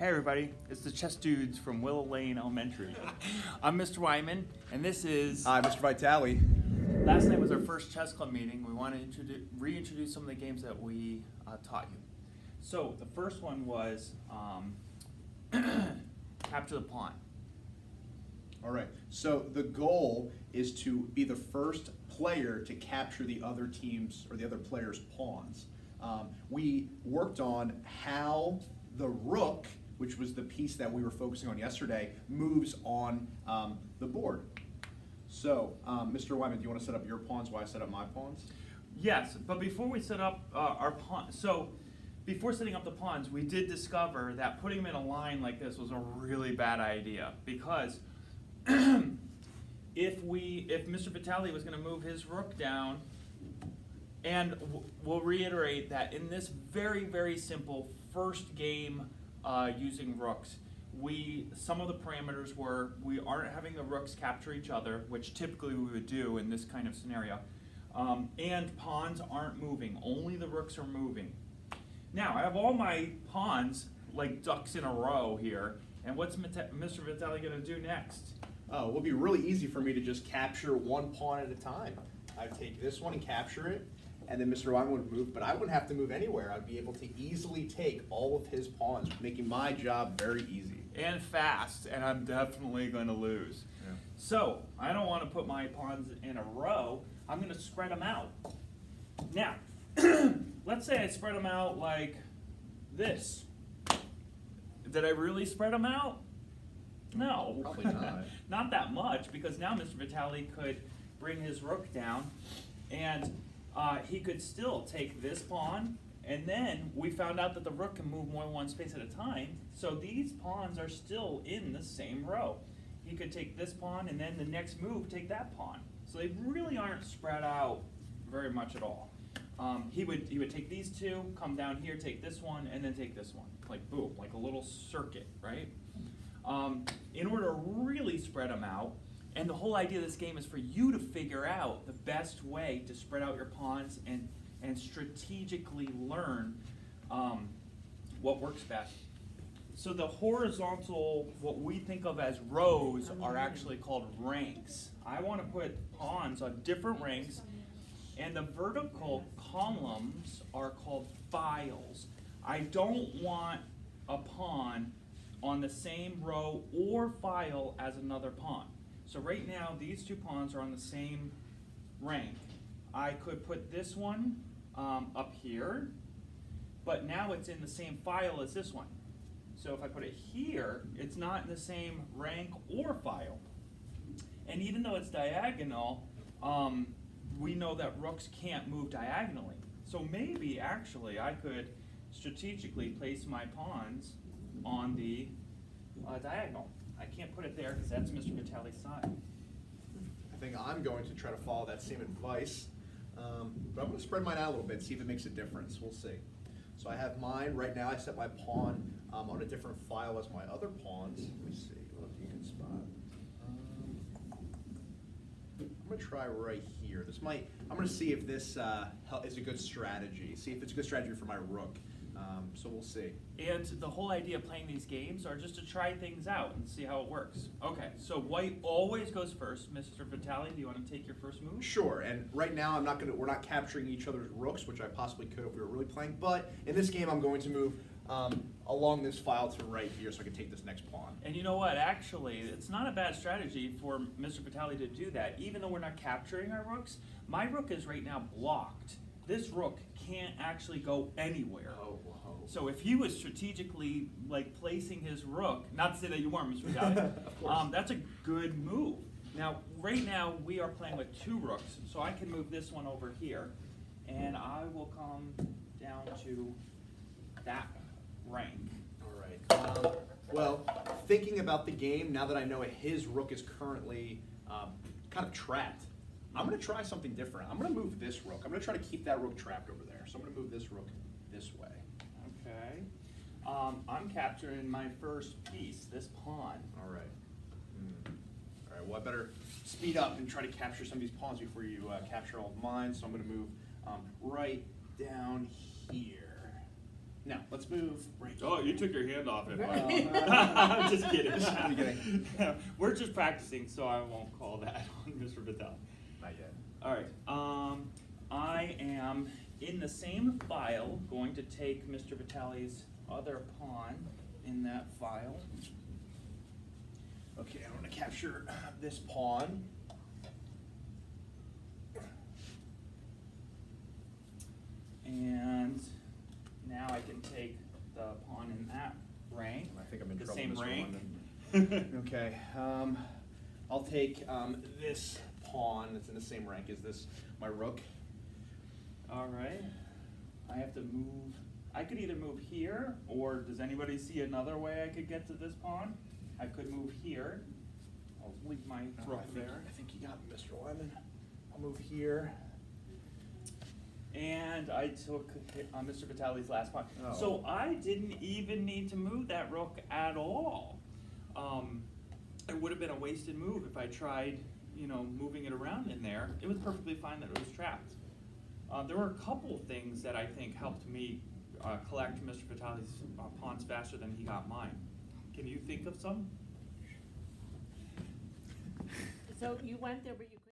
Hey everybody, it's the chess dudes from Willow Lane Elementary. I'm Mr. Wyman, and this is... Hi, Mr. Vitale. Last night was our first chess club meeting. We want to reintroduce some of the games that we taught you. So the first one was capture the pawn. All right, so the goal is to be the first player to capture the other team's or the other player's pawns. We worked on how the rook, which was the piece that we were focusing on yesterday, moves on the board. So, Mr. Wyman, do you want to set up your pawns while I set up my pawns? Yes, but before we set up our pawn, so before setting up the pawns, we did discover that putting them in a line like this was a really bad idea, because if Mr. Vitale was going to move his rook down, and we'll reiterate that in this very, very simple first game using rooks, some of the parameters were we aren't having the rooks capture each other, which typically we would do in this kind of scenario, and pawns aren't moving, only the rooks are moving. Now, I have all my pawns like ducks in a row here, and what's Mr. Vitale going to do next? Oh, it will be really easy for me to just capture one pawn at a time. I'd take this one and capture it, and then Mr. Wyman would move, but I wouldn't have to move anywhere. I'd be able to easily take all of his pawns, making my job very easy. And fast, and I'm definitely going to lose. Yeah. So, I don't want to put my pawns in a row. I'm going to spread them out. Now, let's say I spread them out like this. Did I really spread them out? No. Probably not. Not that much, because now Mr. Vitale could bring his rook down, and he could still take this pawn, and then we found out that the rook can move more than one space at a time, so these pawns are still in the same row. He could take this pawn, and then the next move, take that pawn. So they really aren't spread out very much at all. He would take these two, come down here, take this one, and then take this one. Like boom, like a little circuit, right? In order to really spread them out, and the whole idea of this game is for you to figure out the best way to spread out your pawns and strategically learn what works best. So the horizontal, what we think of as rows, are actually called ranks. I want to put pawns on different ranks, and the vertical columns are called files. I don't want a pawn on the same row or file as another pawn. So right now, these two pawns are on the same rank. I could put this one up here, but now it's in the same file as this one. So if I put it here, it's not in the same rank or file. And even though it's diagonal, we know that rooks can't move diagonally. So maybe, actually, I could strategically place my pawns on the diagonal. I can't put it there because that's Mr. Vitale's side. I think I'm going to try to follow that same advice, but I'm going to spread mine out a little bit, see if it makes a difference. We'll see. So I have mine. Right now I set my pawn on a different file as my other pawns. Let me see what you can spot. I'm going to try right here. I'm going to see if this is a good strategy, see if it's a good strategy for my rook. So we'll see. And the whole idea of playing these games are just to try things out and see how it works. Okay, so white always goes first. Mr. Vitale, do you want to take your first move? Sure, and right now we're not capturing each other's rooks, which I possibly could if we were really playing, but in this game I'm going to move along this file to right here so I can take this next pawn. And you know what, actually, it's not a bad strategy for Mr. Vitale to do that. Even though we're not capturing our rooks, my rook is right now blocked. This rook can't actually go anywhere. Oh, whoa. So if he was strategically like placing his rook, not to say that you weren't, Mr. Vitale, that's a good move. Now, right now we are playing with two rooks, so I can move this one over here, and I will come down to that rank. All right. Well, thinking about the game, now that I know his rook is currently kind of trapped, I'm going to try something different. I'm going to move this rook. I'm going to try to keep that rook trapped over there. So I'm going to move this rook this way. Okay. I'm capturing my first piece, this pawn. All right. All right, well, I better speed up and try to capture some of these pawns before you capture all of mine. So I'm going to move right down here. Now, let's move right here. Oh, you took your hand off it. Right. I'm just kidding. I'm kidding. We're just practicing, so I won't call that on Mr. Vitale. Not yet. All right, I am in the same file going to take Mr. Vitale's other pawn in that file. Okay, I'm gonna capture this pawn. And now I can take the pawn in that rank. I think I'm in the trouble, same Mr. rank. Okay, I'll take this pawn that's in the same rank as this, my rook. All right, I have to move, I could either move here, or does anybody see another way I could get to this pawn? I could move here. I'll leave my rook there. I think you got it, Mr. Lemon. I'll move here. And I took Mr. Vitale's last pawn. Oh. So I didn't even need to move that rook at all. It would have been a wasted move if I tried, moving it around in there. It was perfectly fine that it was trapped. There were a couple things that I think helped me collect Mr. Vitale's pawns faster than he got mine. Can you think of some? So you went there, but you